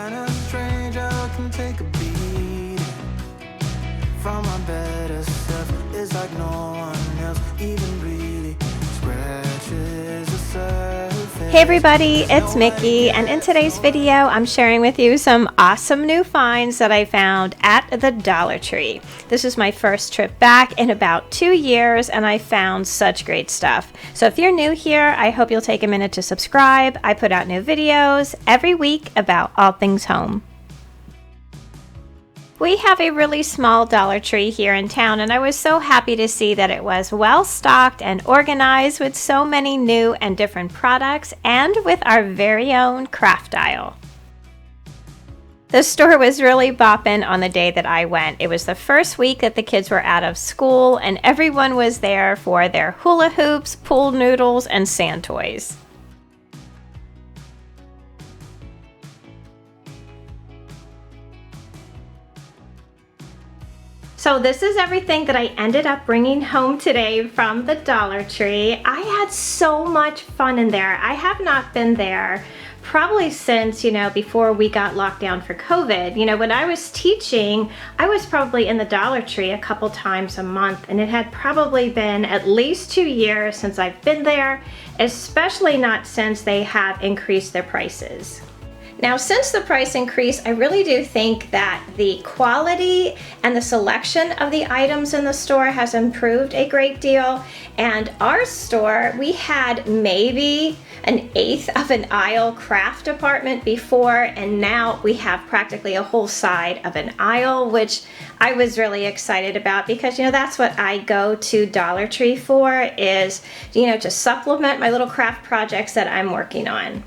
kinda strange how it can take a beat from my better self. It's like no one else even really scratches the surface. Hey everybody, it's Mickey, and in today's video I'm sharing with you some awesome new finds that I found at the Dollar Tree. This is my first trip back in about 2 years and I found such great stuff. So if you're new here, I hope you'll take a minute to subscribe. I put out new videos every week about all things home. We have a really small Dollar Tree here in town, and I was so happy to see that it was well stocked and organized with so many new and different products and with our very own craft aisle. The store was really bopping on the day that I went. It was the first week that the kids were out of school and everyone was there for their hula hoops, pool noodles, and sand toys. So this is everything that I ended up bringing home today from the Dollar Tree. I had so much fun in there. I have not been there probably since, before we got locked down for COVID. When I was teaching, I was probably in the Dollar Tree a couple times a month, and it had probably been at least 2 years since I've been there, especially not since they have increased their prices. Now, since the price increase, I really do think that the quality and the selection of the items in the store has improved a great deal. And our store, we had maybe an eighth of an aisle craft department before, and now we have practically a whole side of an aisle, which I was really excited about because, that's what I go to Dollar Tree for, is, to supplement my little craft projects that I'm working on.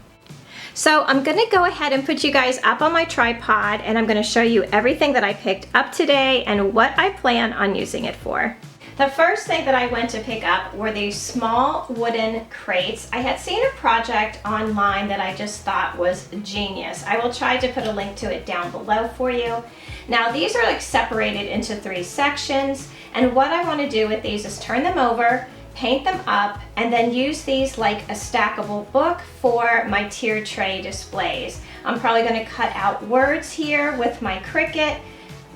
So I'm going to go ahead and put you guys up on my tripod, and I'm going to show you everything that I picked up today and what I plan on using it for. The first thing that I went to pick up were these small wooden crates. I had seen a project online that I just thought was genius. I will try to put a link to it down below for you. Now these are separated into 3 sections, and what I want to do with these is turn them over, paint them up, and then use these like a stackable book for my tier tray displays. I'm probably going to cut out words here with my Cricut,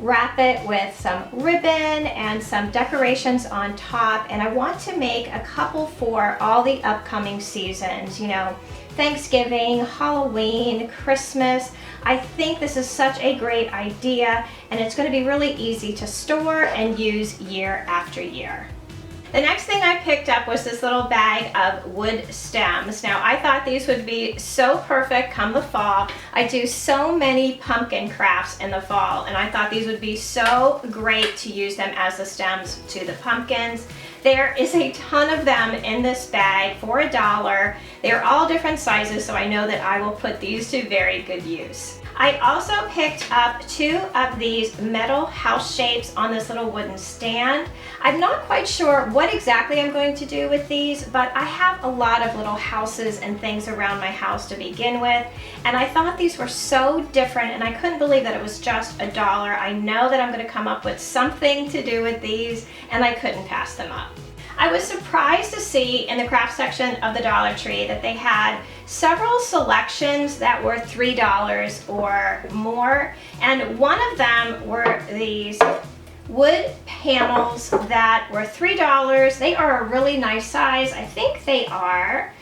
wrap it with some ribbon and some decorations on top, and I want to make a couple for all the upcoming seasons, Thanksgiving, Halloween, Christmas. I think this is such a great idea, and it's going to be really easy to store and use year after year. The next thing I picked up was this little bag of wood stems. Now I thought these would be so perfect come the fall. I do so many pumpkin crafts in the fall, and I thought these would be so great to use them as the stems to the pumpkins. There is a ton of them in this bag for $1. They're all different sizes, so I know that I will put these to very good use. I also picked up 2 of these metal house shapes on this little wooden stand. I'm not quite sure what exactly I'm going to do with these, but I have a lot of little houses and things around my house to begin with, and I thought these were so different, and I couldn't believe that it was just $1. I know that I'm going to come up with something to do with these, and I couldn't pass them up. I was surprised to see in the craft section of the Dollar Tree that they had several selections that were $3 or more, and one of them were these wood panels that were $3. They are a really nice size. I think they're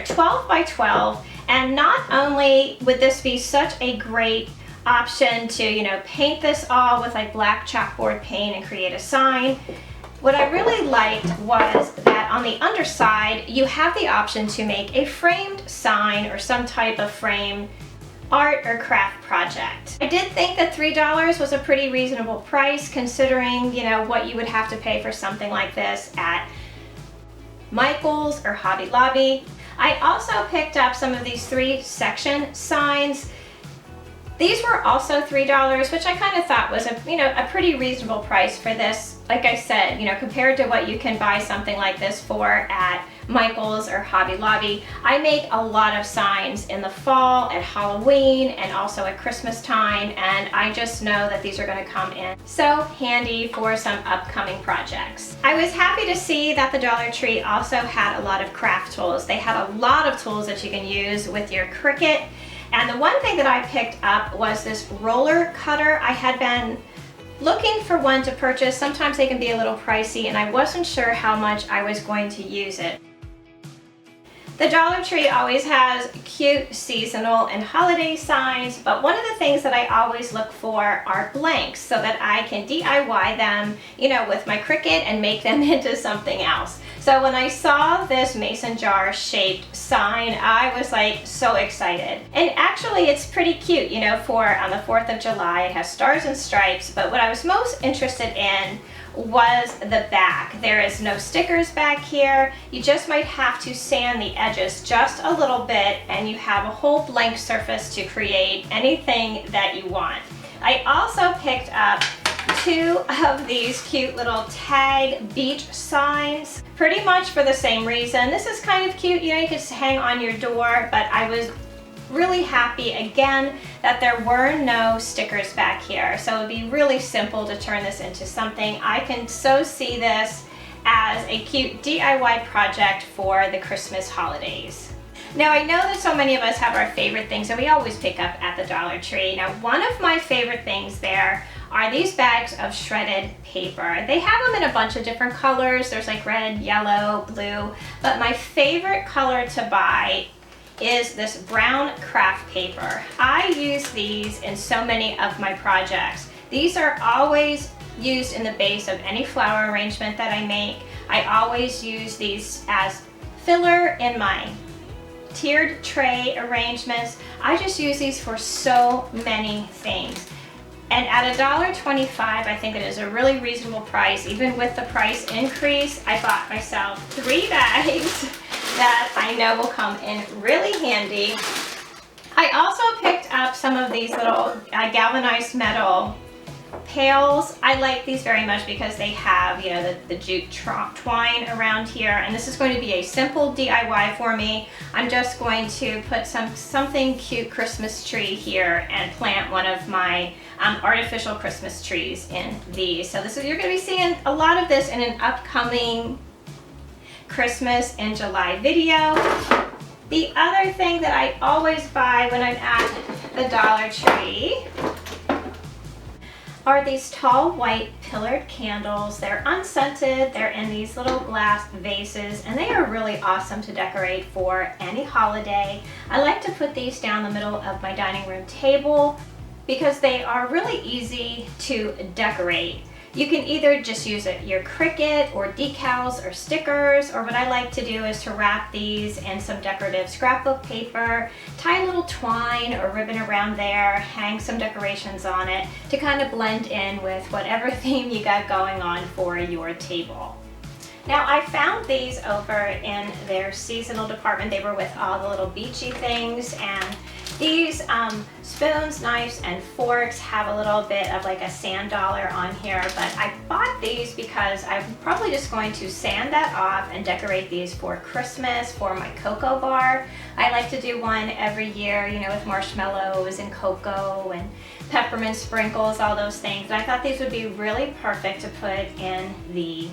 12 by 12, and not only would this be such a great option to, paint this all with like black chalkboard paint and create a sign. What I really liked was that on the underside, you have the option to make a framed sign or some type of framed art or craft project. I did think that $3 was a pretty reasonable price considering, what you would have to pay for something like this at Michael's or Hobby Lobby. I also picked up some of these 3-section signs. These were also $3, which I kind of thought was a pretty reasonable price for this. Like I said, compared to what you can buy something like this for at Michael's or Hobby Lobby. I make a lot of signs in the fall, at Halloween, and also at Christmas time, and I just know that these are going to come in so handy for some upcoming projects. I was happy to see that the Dollar Tree also had a lot of craft tools. They had a lot of tools that you can use with your Cricut. And the one thing that I picked up was this roller cutter. I had been looking for one to purchase. Sometimes they can be a little pricey, and I wasn't sure how much I was going to use it. The Dollar Tree always has cute seasonal and holiday signs, but one of the things that I always look for are blanks so that I can DIY them, you know, with my Cricut and make them into something else. So when I saw this mason jar shaped sign, I was like so excited. And actually it's pretty cute, you know, for on the 4th of July. It has stars and stripes, but what I was most interested in was the back. There is no stickers back here. You just might have to sand the edges just a little bit, and you have a whole blank surface to create anything that you want. I also picked up 2 of these cute little tag beach signs, pretty much for the same reason. This is kind of cute, you know, you could hang on your door, but I was really happy again that there were no stickers back here. So it would be really simple to turn this into something. I can so see this as a cute DIY project for the Christmas holidays. Now I know that so many of us have our favorite things that we always pick up at the Dollar Tree. Now one of my favorite things there are these bags of shredded paper. They have them in a bunch of different colors. There's like red, yellow, blue, but my favorite color to buy is this brown craft paper. I use these in so many of my projects. These are always used in the base of any flower arrangement that I make. I always use these as filler in my tiered tray arrangements. I just use these for so many things. And at $1.25, I think it is a really reasonable price. Even with the price increase, I bought myself 3 bags that I know will come in really handy. I also picked up some of these little galvanized metal pails. I like these very much because they have, you know, the jute twine around here, and this is going to be a simple DIY for me. I'm just going to put something cute Christmas tree here and plant one of my artificial Christmas trees in these. So this is, you're going to be seeing a lot of this in an upcoming Christmas in July video. The other thing that I always buy when I'm at the Dollar Tree are these tall white pillared candles. They're unscented, they're in these little glass vases, and they are really awesome to decorate for any holiday. I like to put these down the middle of my dining room table because they are really easy to decorate. You can either just use your Cricut or decals or stickers, or what I like to do is to wrap these in some decorative scrapbook paper, tie a little twine or ribbon around there, hang some decorations on it to kind of blend in with whatever theme you got going on for your table. Now I found these over in their seasonal department. They were with all the little beachy things, and these spoons, knives, and forks have a little bit of like a sand dollar on here, but I bought these because I'm probably just going to sand that off and decorate these for Christmas for my cocoa bar. I like to do one every year, you know, with marshmallows and cocoa and peppermint sprinkles, all those things. And I thought these would be really perfect to put in the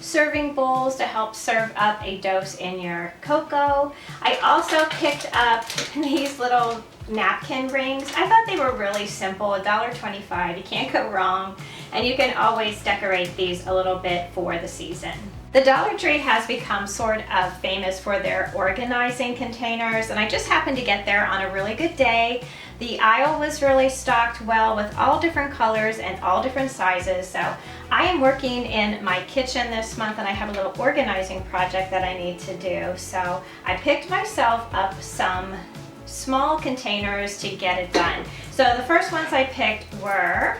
serving bowls to help serve up a dose in your cocoa. I also picked up these little napkin rings. I thought they were really simple, $1.25. You can't go wrong, and you can always decorate these a little bit for the season. The Dollar Tree has become sort of famous for their organizing containers, and I just happened to get there on a really good day. The aisle was really stocked well with all different colors and all different sizes. So I am working in my kitchen this month, and I have a little organizing project that I need to do. So I picked myself up some small containers to get it done. So the first ones I picked were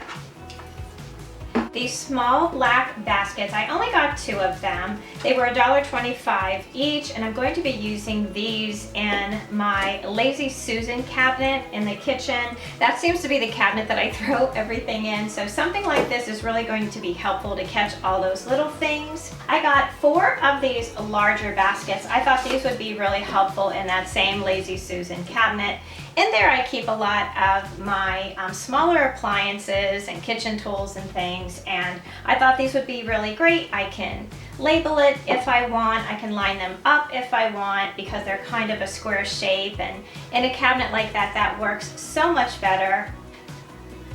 these small black baskets. I only got 2 of them. They were $1.25 each, and I'm going to be using these in my Lazy Susan cabinet in the kitchen. That seems to be the cabinet that I throw everything in, so something like this is really going to be helpful to catch all those little things. I got 4 of these larger baskets. I thought these would be really helpful in that same Lazy Susan cabinet. In there I keep a lot of my smaller appliances and kitchen tools and things, and I thought these would be really great. I can label it if I want. I can line them up if I want because they're kind of a square shape, and in a cabinet like that, that works so much better.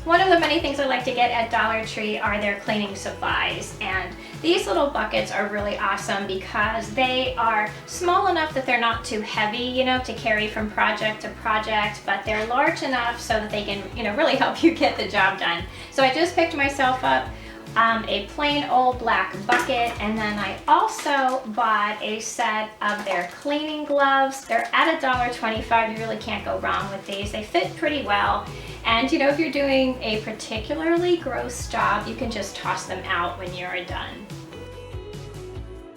One of the many things I like to get at Dollar Tree are their cleaning supplies, and these little buckets are really awesome because they are small enough that they're not too heavy, you know, to carry from project to project, but they're large enough so that they can, you know, really help you get the job done. So I just picked myself up a plain old black bucket, and then I also bought a set of their cleaning gloves. They're at $1.25. You really can't go wrong with these. They fit pretty well, and you know, if you're doing a particularly gross job, you can just toss them out when you're done.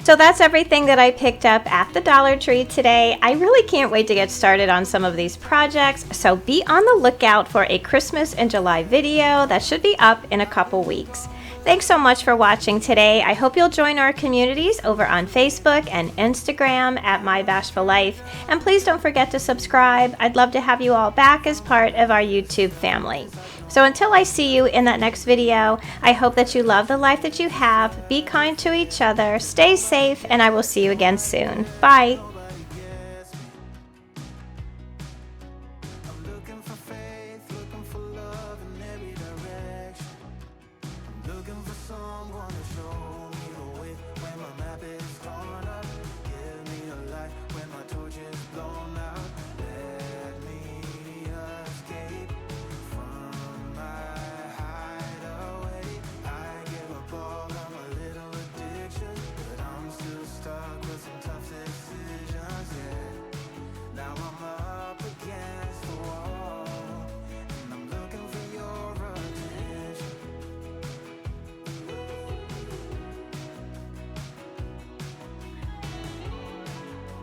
So that's everything that I picked up at the Dollar Tree today. I really can't wait to get started on some of these projects, so be on the lookout for a Christmas in July video that should be up in a couple weeks. Thanks so much for watching today. I hope you'll join our communities over on Facebook and Instagram at My Bashful Life. And please don't forget to subscribe. I'd love to have you all back as part of our YouTube family. So until I see you in that next video, I hope that you love the life that you have, be kind to each other, stay safe, and I will see you again soon. Bye.